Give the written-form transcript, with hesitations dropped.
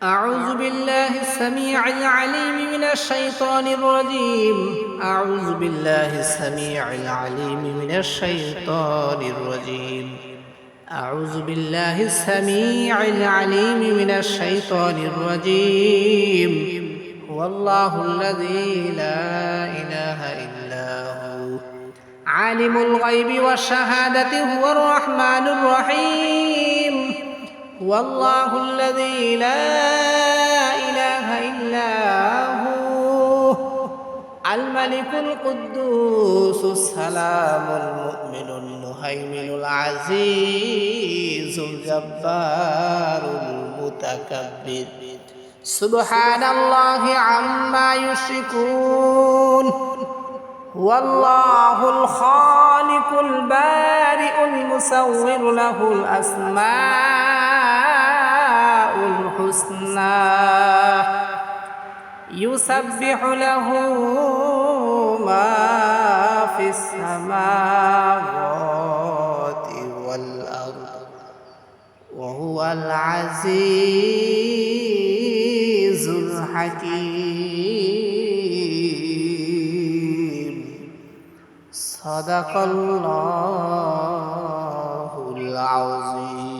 أعوذ بالله السميع العليم من الشيطان الرجيم أعوذ بالله السميع العليم من الشيطان الرجيم أعوذ بالله السميع العليم من الشيطان الرجيم هو الله الذي لا إله إلا هو عالم الغيب والشهادة هو الرحمن الرحيم هو الله الذي لا إله إلا هو الملك القدوس السلام المؤمن المهيمن العزيز الجبار المتكبر سبحان الله عما يشركون هو الله الخالق البارئ المصور له الأسماء الحسنى يسبح له ما في السماوات والأرض وهو العزيز الحكيم صدق الله العظيم.